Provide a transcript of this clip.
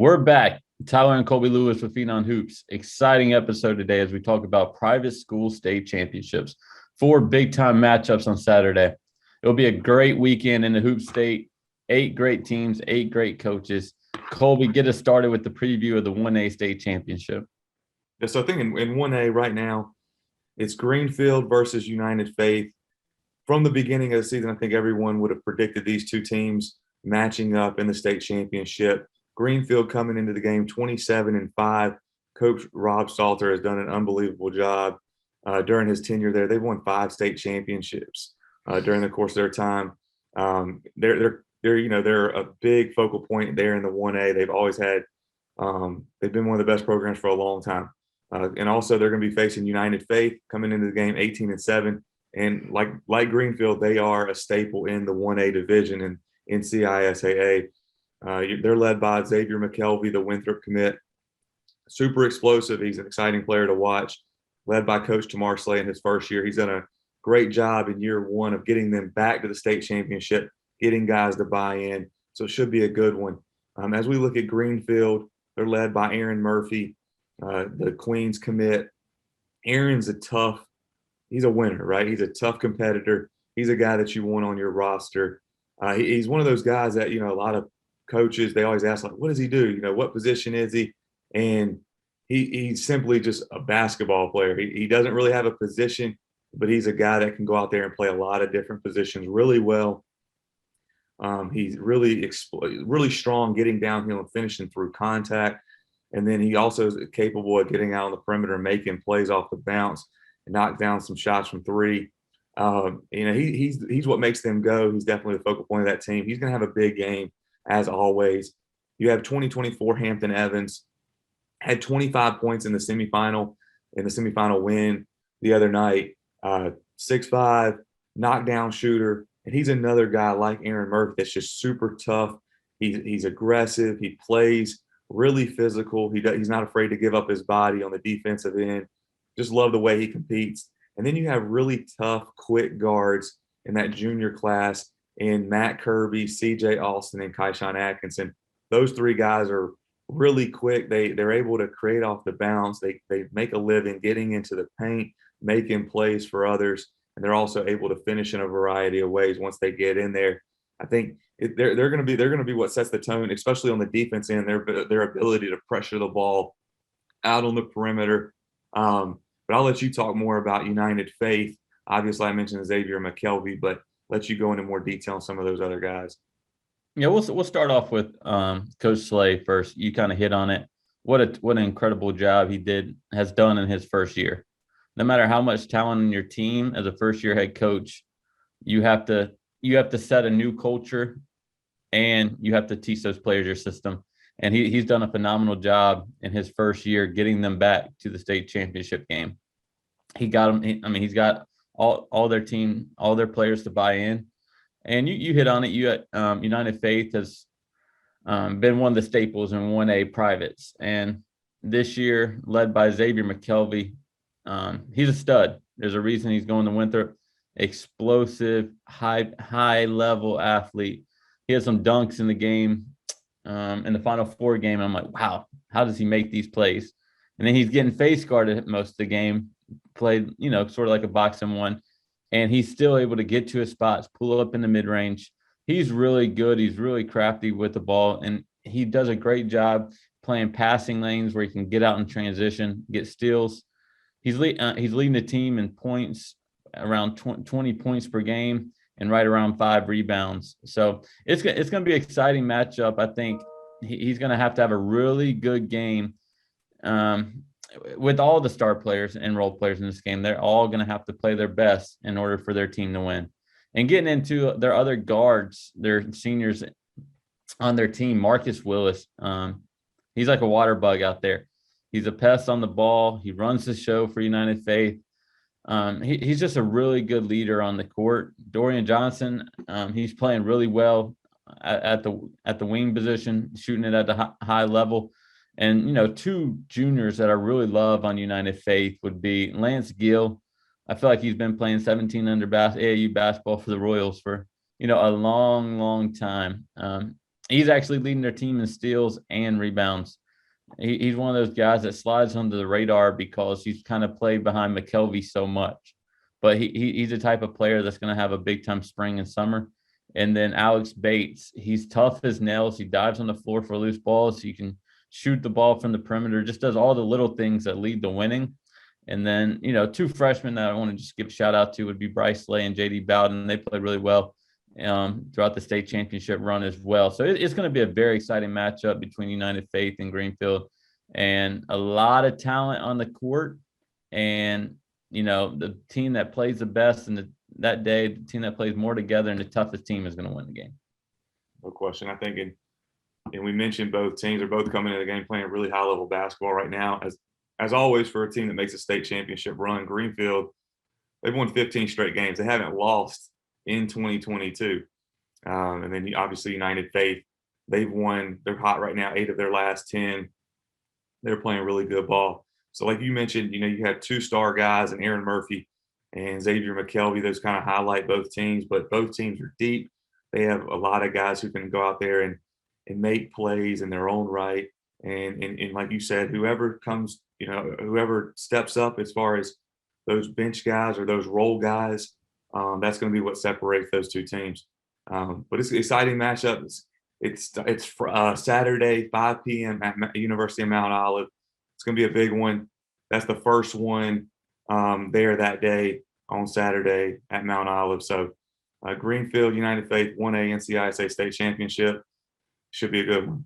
We're back. Tyler and Colby Lewis with Phenom Hoops. Exciting episode today as we talk about private school state championships. 4 big-time matchups on Saturday. It'll be a great weekend in the Hoop State. 8 great teams, 8 great coaches. Colby, get us started with the preview of the 1A state championship. Yeah, so I think in 1A right now, it's Greenfield versus United Faith. From the beginning of the season, I think everyone would have predicted these two teams matching up in the state championship. Greenfield coming into the game 27-5. Coach Rob Salter has done an unbelievable job during his tenure there. They've won 5 state championships during the course of their time. They're a big focal point there in the 1A. They've always had they've been one of the best programs for a long time. And also they're going to be facing United Faith coming into the game 18-7. And like Greenfield, they are a staple in the 1A division in NCISAA. They're led by Xavier McKelvey, the Winthrop commit. Super explosive. He's an exciting player to watch. Led by Coach Tamar Slay in his first year. He's done a great job in year 1 of getting them back to the state championship, getting guys to buy in. So it should be a good one. As we look at Greenfield, they're led by Aaron Murphy, the Queens commit. Aaron's he's a winner, right? He's a tough competitor. He's a guy that you want on your roster. He's one of those guys that, a lot of coaches, they always ask, like, what does he do? What position is he? And he's simply just a basketball player. He doesn't really have a position, but he's a guy that can go out there and play a lot of different positions really well. He's really strong getting downhill and finishing through contact. And then he also is capable of getting out on the perimeter and making plays off the bounce and knock down some shots from 3. He's what makes them go. He's definitely the focal point of that team. He's going to have a big game, as always. You have 2024 Hampton Evans, had 25 points in the semifinal win the other night. 6'5", knockdown shooter. And he's another guy like Aaron Murphy that's just super tough. He's aggressive. He plays really physical. He's not afraid to give up his body on the defensive end. Just love the way he competes. And then you have really tough, quick guards in that junior class in Matt Kirby, CJ Austin, and Kaishan Atkinson. Those 3 guys are really quick. They're able to create off the bounce. They make a living getting into the paint, making plays for others, and they're also able to finish in a variety of ways once they get in there. I think they're going to be what sets the tone, especially on the defense end. Their ability to pressure the ball out on the perimeter. But I'll let you talk more about United Faith. Obviously, I mentioned Xavier McKelvey, but let you go into more detail on some of those other guys. Yeah, we'll start off with Coach Slay first. You kind of hit on it. What an incredible job he has done in his first year. No matter how much talent in your team, as a first-year head coach, you have to set a new culture, and you have to teach those players your system. And he's done a phenomenal job in his first year getting them back to the state championship game. He got them. He's got all their team, all their players to buy in. And you hit on it. United Faith has been one of the staples in 1A privates. And this year, led by Xavier McKelvey, he's a stud. There's a reason he's going to Winthrop. Explosive, high-level athlete. He had some dunks in the game. In the Final Four game, I'm like, wow, how does he make these plays? And then he's getting face guarded most of the game, played, sort of like a boxing one. And he's still able to get to his spots, pull up in the mid-range. He's really good. He's really crafty with the ball, and he does a great job playing passing lanes where he can get out in transition, get steals. He's leading the team in points, around 20 points per game, and right around 5 rebounds. So it's going to be an exciting matchup. I think he's going to have a really good game. With all the star players and role players in this game, they're all going to have to play their best in order for their team to win. And getting into their other guards, their seniors on their team, Marcus Willis, he's like a water bug out there. He's a pest on the ball. He runs the show for United Faith. He's just a really good leader on the court. Dorian Johnson, he's playing really well at the wing position, shooting it at the high level. And, 2 juniors that I really love on United Faith would be Lance Gill. I feel like he's been playing 17 under AAU basketball for the Royals for, a long, long time. He's actually leading their team in steals and rebounds. He's one of those guys that slides under the radar because he's kind of played behind McKelvey so much. But he's the type of player that's going to have a big time spring and summer. And then Alex Bates, he's tough as nails. He dives on the floor for loose balls. He can shoot the ball from the perimeter, just does all the little things that lead to winning. And then, two freshmen that I want to just give a shout out to would be Bryce Slay and JD Bowden. They played really well throughout the state championship run as well. So it's going to be a very exciting matchup between United Faith and Greenfield, and a lot of talent on the court. And, the team that plays the best and that day, the team that plays more together and the toughest team is going to win the game. No question. I think, and we mentioned both teams are both coming into the game playing really high level basketball right now. As always, for a team that makes a state championship run, Greenfield, they've won 15 straight games. They haven't lost in 2022. And then obviously United Faith, they've won, they're hot right now, 8 of their last 10. They're playing really good ball. So like you mentioned, you have 2 star guys and Aaron Murphy and Xavier McKelvey. Those kind of highlight both teams, but both teams are deep. They have a lot of guys who can go out there and make plays in their own right. And like you said, whoever comes, whoever steps up as far as those bench guys or those role guys, that's going to be what separates those 2 teams. But it's an exciting matchup. It's Saturday, 5 p.m. at University of Mount Olive. It's going to be a big one. That's the first one there that day on Saturday at Mount Olive. So Greenfield United Faith 1A NCISA state championship should be a good one.